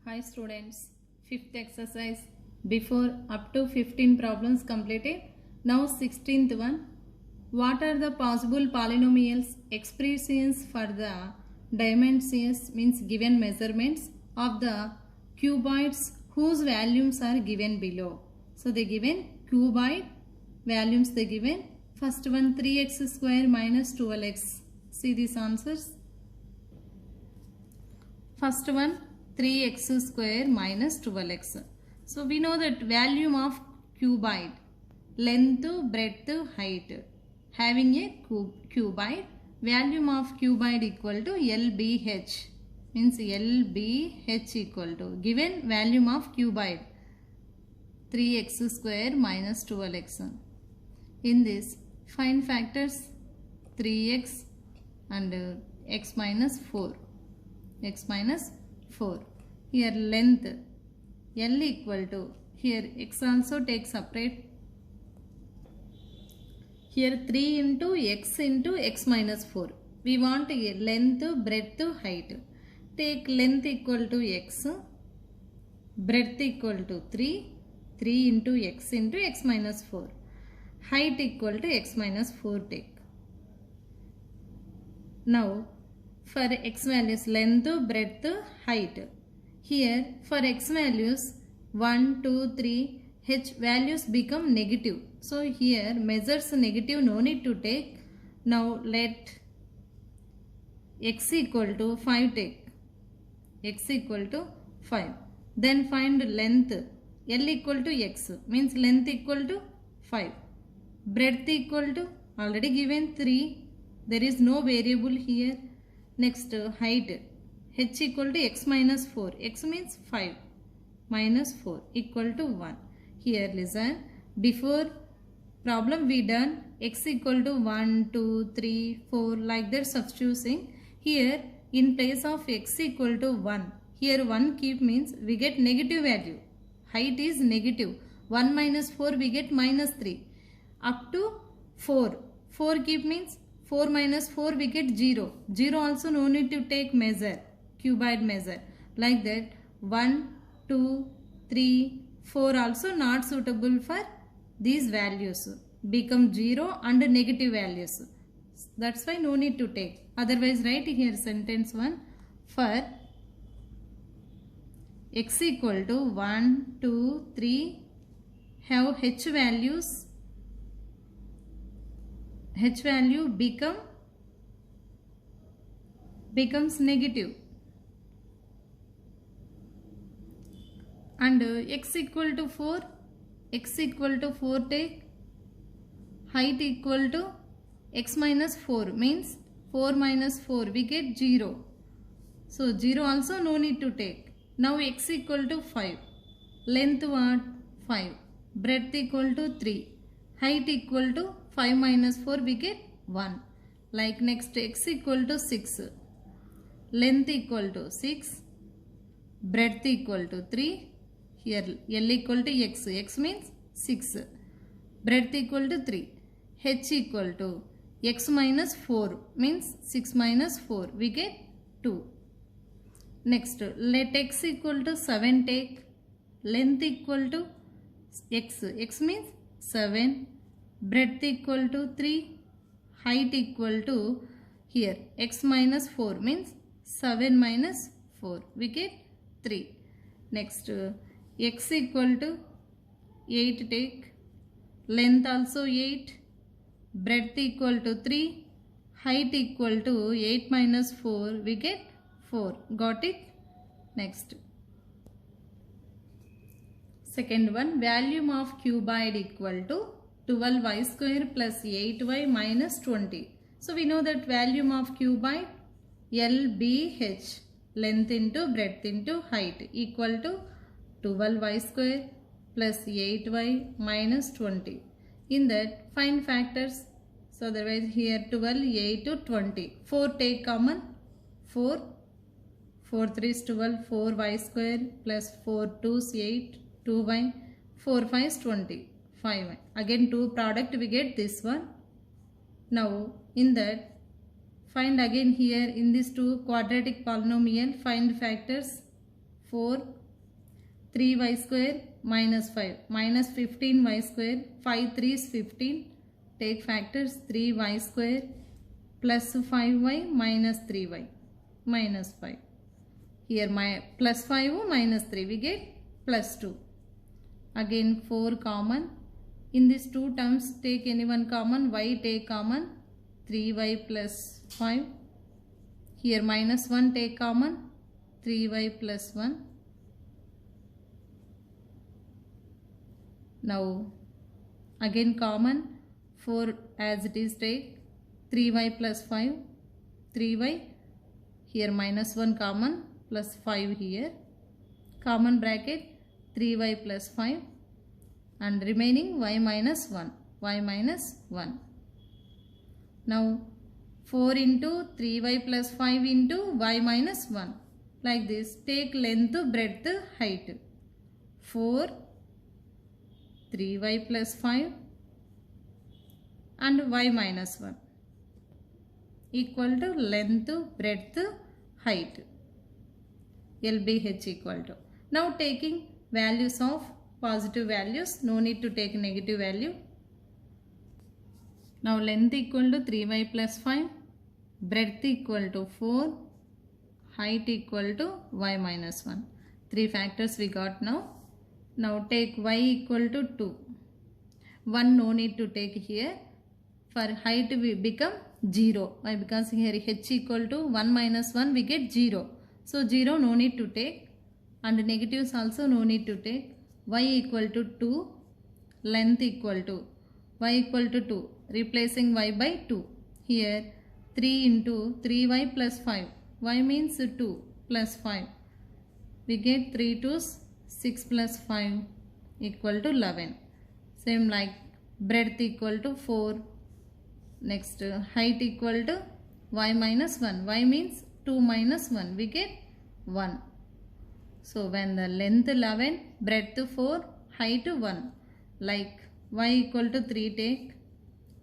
Hi students, fifth exercise. Before up to 15 problems completed. Now 16th one. What are the possible polynomials expressions for the dimensions means given measurements of the cuboids whose values are given below. So they given cuboid values they given. First one 3x square minus 12x. See these answers. First one 3x square minus 12x. So we know that value of cuboid, length, breadth, height. Having a cuboid, value of cuboid equal to LBH. Means LBH equal to given value of cuboid 3x square minus 12x. In this find factors 3x and x minus 4. X minus 4. Here length L equal to, here x also take separate. Here 3 into x minus 4. We want length, breadth, height. Take length equal to x, breadth equal to 3 into x minus 4. Height equal to x minus 4 take. Now for x values length, breadth, height. Here for x values 1, 2, 3, h values become negative. So here measures negative, no need to take. Now let x equal to 5 take. X equal to 5. Then find length. L equal to x means length equal to 5. Breadth equal to already given 3. There is no variable here. Next height h equal to x minus 4. X means 5 minus 4 equal to 1. Here listen, before problem we done x equal to 1, 2, 3, 4 like that substituting. Here in place of x equal to 1, here 1 keep means we get negative value. Height is negative. 1 minus 4 we get minus 3. Up to 4. 4 keep means 4 minus 4 we get 0. 0 also no need to take measure. Cuboid measure. Like that 1, 2, 3, 4 also not suitable for these values. Become 0 and negative values. That's why no need to take. Otherwise write here sentence 1. For x equal to 1, 2, 3 have h values. H value becomes negative. And x equal to 4. X equal to 4 take. Height equal to x minus 4 means 4 minus 4 we get 0. So 0 also no need to take. Now x equal to 5. Length what? 5. Breadth equal to 3. Height equal to 5 minus 4 we get 1. Like next x equal to 6. Length equal to 6. Breadth equal to 3. Here L equal to x. X means 6. Breadth equal to 3. H equal to x minus 4 means 6 minus 4 we get 2. Next let x equal to 7 take. Length equal to x. X means 7. Breadth equal to 3. Height equal to here x minus 4 means 7 minus 4 we get 3. Next x equal to 8 take. Length also 8. Breadth equal to 3. Height equal to 8 minus 4 we get 4. Got it? Next second one, value of cuboid equal to 12y square plus 8y minus 20. So we know that value of cuboid LBH, length into breadth into height equal to 12y square plus 8y minus 20. In that find factors. So otherwise here 12, 8 to 20. 4 take common. 4. 4 3 is 12. 4y square plus 4 2 is 8. 2y. 4 5 is 20. 5y. Again 2 product we get this one. Now in that find again here in this 2 quadratic polynomial find factors 4, 3y square minus 5 minus 15y square, 5 3s 15, take factors 3y square plus 5y minus 3y minus 5. Here my plus 5 minus 3 we get plus 2. Again 4 common. In these two terms take any one common, y take common, 3y plus 5. Here minus 1 take common, 3y plus 1. Now again common, 4 as it is take, 3y plus 5, 3y, here minus 1 common, plus 5 here, common bracket 3y plus 5 and remaining y minus 1, y minus 1. Now 4 into 3y plus 5 into y minus 1, like this. Take length, breadth, height. 4, 3y plus 5 and y minus 1 equal to length, breadth, height. LBH equal to. Now taking values of positive values, no need to take negative value. Now length equal to 3y plus 5, breadth equal to 4, height equal to y minus 1. 3 factors we got now. Now take y equal to 2. 1 no need to take here. For height we become 0. Why? Because here h equal to 1 minus 1 we get 0. So 0 no need to take, and negatives also no need to take. Y equal to 2, length equal to, y equal to 2, replacing y by 2. Here 3 into 3y plus 5, y means 2 plus 5. We get 3 2's 6 plus 5 equal to 11. Same like breadth equal to 4. Next height equal to y minus 1, y means 2 minus 1, we get 1. So when the length 11, breadth 4, height 1, like y equal to 3 take,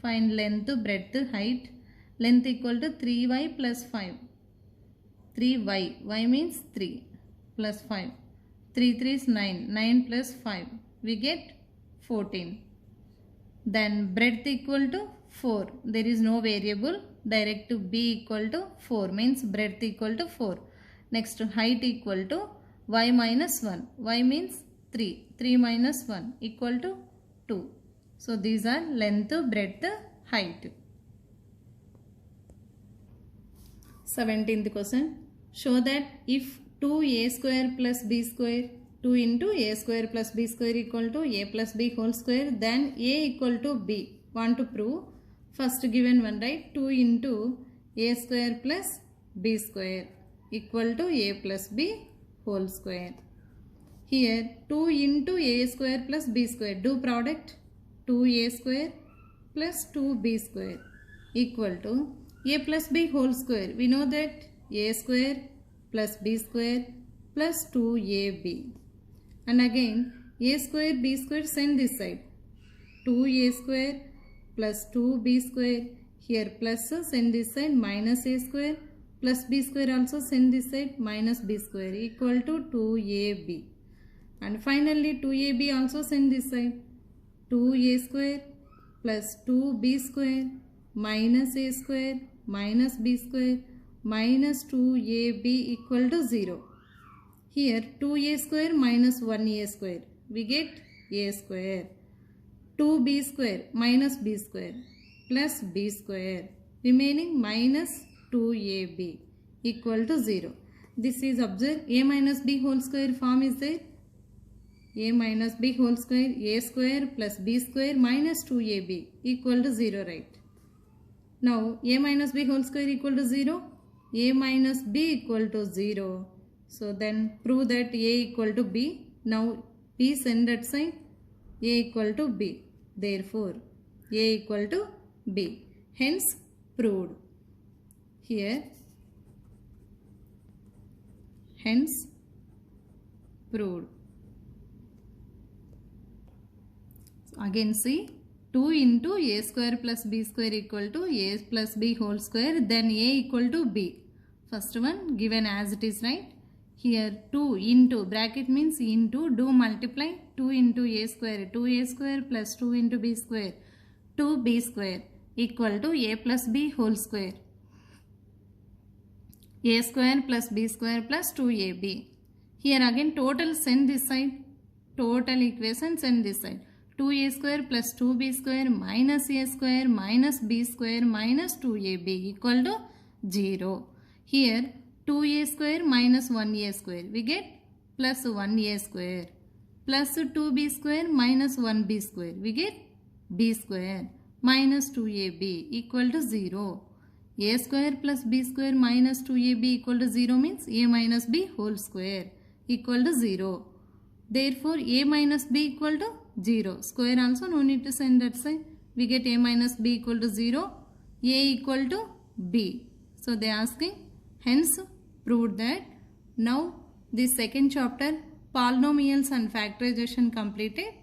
find length, breadth, height. Length equal to 3y plus 5, 3y, y means 3 plus 5, 3 3 is 9, 9 plus 5, we get 14. Then breadth equal to 4, there is no variable, direct to b equal to 4, means breadth equal to 4. Next height equal to y minus 1, y means 3, 3 minus 1 equal to 2. So these are length, breadth, height. 17th question. Show that if 2a square plus b square, 2 into a square plus b square equal to a plus b whole square, then a equal to b. Want to prove? First given one, right? 2 into a square plus b square equal to a plus b whole square. Here 2 into a square plus b square, do product, 2a square plus 2b square equal to a plus b whole square. We know that a square plus b square plus 2ab. And again a square b square send this side, 2a square plus 2b square, here plus send this side, minus a square plus b square also send this side, minus b square equal to 2ab. And finally 2ab also send this side, 2a square plus 2b square minus a square minus b square minus 2ab equal to 0. Here 2a square minus 1a square, we get a square. 2b square minus b square plus b square, remaining minus 2ab equal to 0. This is, observe, a minus b whole square form is there. A minus b whole square, a square plus b square minus 2ab equal to 0, right? Now a minus b whole square equal to 0, a minus b equal to 0. So then prove that a equal to b. Now b send that side, a equal to b. Therefore a equal to b. Hence proved. Here hence proved. So again see, 2 into a square plus b square equal to a plus b whole square, then a equal to b. First one given as it is, right? Here 2 into, bracket means into, do multiply 2 into a square, 2a square plus 2 into b square, 2b square equal to a plus b whole square. A square plus b square plus 2ab. Here again total send this side, total equation send this side. 2a square plus 2b square minus a square minus b square minus 2ab equal to 0. Here 2a square minus 1a square, we get plus 1a square, plus 2b square minus 1b square, we get b square, minus 2ab equal to 0. A square plus b square minus 2ab equal to 0 means a minus b whole square equal to 0. Therefore, a minus b equal to 0. Square also no need to send that side. We get a minus b equal to 0, a equal to b. So, they are asking, hence proved that. Now, this second chapter, polynomials and factorization completed.